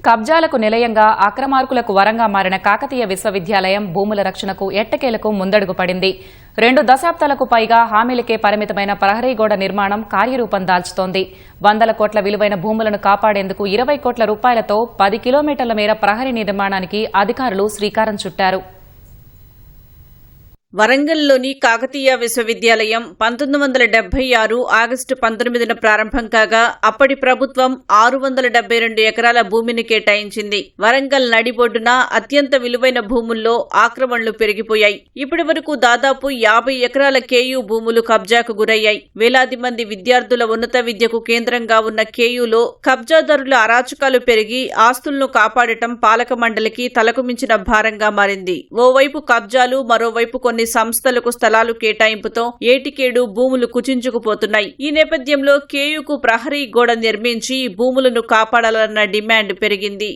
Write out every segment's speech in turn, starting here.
కబ్జాలకు నిలయంగా అక్రమార్కులకు వరంగా మారిన కాకతీయ విశ్వవిద్యాలయం భూముల రక్షణకు ఎట్టకేలకు ముందడుగు పడింది. 2 దశాబ్దాలకు పైగా హామీలకే పరిమితమైన ప్రహరీ గోడ నిర్మాణం కార్యరూపం దాల్చుతోంది. 100 కోట్ల విలువైన భూములను కాపాడేందుకు 20 కోట్ల రూపాయలతో 10 కిలోమీటర్ల మేర ప్రహరీ నిర్మాణానికి అధికారులు శ్రీకారం చుట్టారు. వరంగల్లోని కాకతీయ విశ్వవిద్యాలయం 1976 ఆగస్టు 19న ప్రారంభం కాగా అప్పటి ప్రభుత్వం 672 ఎకరాల భూమిని కేటాయించింది. వరంగల్ నడిబొడ్డున అత్యంత విలువైన భూముల్లో ఆక్రమణలు పెరిగిపోయాయి. ఇప్పటి వరకు దాదాపు 50 ఎకరాల కేయూ భూములు కబ్జాకు గురయ్యాయి. వేలాది మంది విద్యార్థుల ఉన్నత విద్యకు కేంద్రంగా ఉన్న కేయూలో కబ్జాదారుల అరాచకాలు పెరిగి ఆస్తులను కాపాడటం పాలక మండలికి తలకు మించిన భారంగా మారింది. ఓవైపు కబ్జాలు, మరోవైపు కొన్ని సంస్థలకు స్థలాలు కేటాయింపుతో ఏటికేడు భూములు కుచించుకుపోతున్నాయి. ఈ నేపథ్యంలో కేయూకు ప్రహరీ గోడ నిర్మించి భూములను కాపాడాలన్న డిమాండ్ పెరిగింది.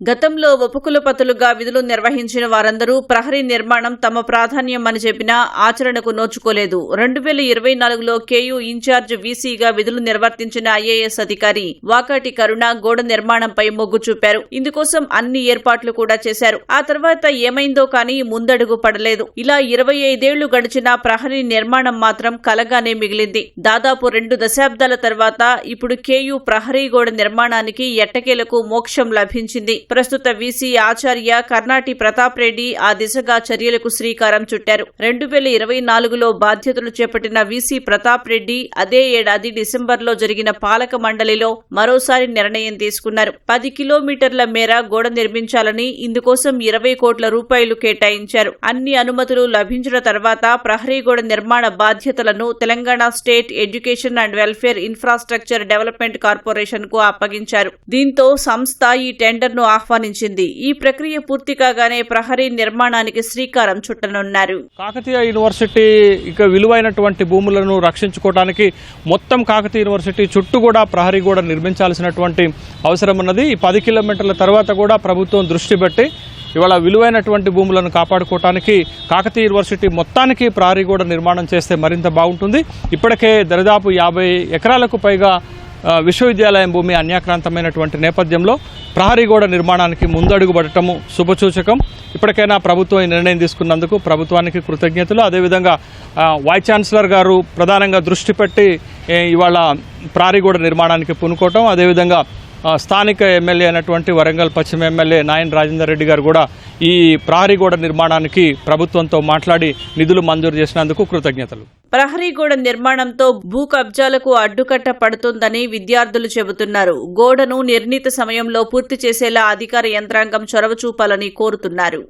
గతంలో ఉపకులపతులుగా విధులు నిర్వహించిన వారందరూ ప్రహరీ నిర్మాణం తమ ప్రాధాన్యమని చెప్పినా ఆచరణకు నోచుకోలేదు. 2024లో కేయూ ఇన్ఛార్జ్ వీసీగా విధులు నిర్వర్తించిన ఐఏఎస్ అధికారి వాకాటి కరుణ గోడ నిర్మాణంపై మొగ్గు చూపారు. ఇందుకోసం అన్ని ఏర్పాట్లు కూడా చేశారు. ఆ తర్వాత ఏమైందో కానీ ముందడుగు పడలేదు. ఇలా 25 ఏళ్లు గడిచినా ప్రహరీ నిర్మాణం మాత్రం కలగానే మిగిలింది. దాదాపు 2 దశాబ్దాల తర్వాత ఇప్పుడు కేయూ ప్రహరీ గోడ నిర్మాణానికి ఎట్టకేలకు మోక్షం లభించింది. ప్రస్తుత వీసీ ఆచార్య కర్నాటి ప్రతాప్ రెడ్డి ఆ దిశగా చర్యలకు శ్రీకారం చుట్టారు. 2024లో బాధ్యతలు చేపట్టిన వీసీ ప్రతాప్ రెడ్డి అదే ఏడాది డిసెంబర్లో జరిగిన పాలక మండలిలో మరోసారి నిర్ణయం తీసుకున్నారు. 10 కిలోమీటర్ల మేర గోడ నిర్మించాలని, ఇందుకోసం 20 కోట్ల రూపాయలు కేటాయించారు. అన్ని అనుమతులు లభించిన తర్వాత ప్రహరీ గోడ నిర్మాణ బాధ్యతలను Telangana state education and welfare infrastructure development corporation కు అప్పగించారు. దీంతో సంస్థ ఈ టెండర్ను ఆహ్వానించింది. ఈ ప్రక్రియ పూర్తి కాగానే ప్రహరీ నిర్మాణానికి శ్రీకారం చుట్టనున్నారు. కాకతీయ యూనివర్సిటీ ఇక విలువైనటువంటి భూములను రక్షించుకోవడానికి మొత్తం కాకతీయ యూనివర్సిటీ చుట్టూ కూడా ప్రహరీ గోడ నిర్మించాల్సినటువంటి అవసరం ఉన్నది. ఈ 10 కిలోమీటర్ల తర్వాత కూడా ప్రభుత్వం దృష్టి పెట్టి ఇవాళ విలువైనటువంటి భూములను కాపాడుకోవడానికి కాకతీయ యూనివర్సిటీ మొత్తానికి ప్రహరీ గోడ నిర్మాణం చేస్తే మరింత బాగుంటుంది. ఇప్పటికే దరిదాపు 50 ఎకరాలకు పైగా విశ్వవిద్యాలయం భూమి అన్యాక్రాంతమైనటువంటి నేపథ్యంలో ప్రహరీ గోడ నిర్మాణానికి ముందడుగు పడటము శుభసూచకం. ఇప్పటికైనా ప్రభుత్వం ఈ నిర్ణయం తీసుకున్నందుకు ప్రభుత్వానికి కృతజ్ఞతలు. అదేవిధంగా వైస్ ఛాన్సలర్ గారు ప్రధానంగా దృష్టి పెట్టి ఇవాళ ప్రహరీ గోడ నిర్మాణానికి పూనుకోవటం, అదేవిధంగా స్థానిక ఎమ్మెల్యే అయినటువంటి వరంగల్ పశ్చిమ ఎమ్మెల్యే నాయన్ రాజేందర్ రెడ్డి గారు కూడా ఈ ప్రహరీ గోడ నిర్మాణానికి ప్రభుత్వంతో మాట్లాడి నిధులు మంజూరు చేసినందుకు కృతజ్ఞతలు. ప్రహరీ గోడ నిర్మాణంతో భూ కబ్జాలకు అడ్డుకట్ట పడుతుందని విద్యార్థులు చెబుతున్నారు. గోడను నిర్ణీత సమయంలో పూర్తి చేసేలా అధికార యంత్రాంగం చొరవ చూపాలని కోరుతున్నారు.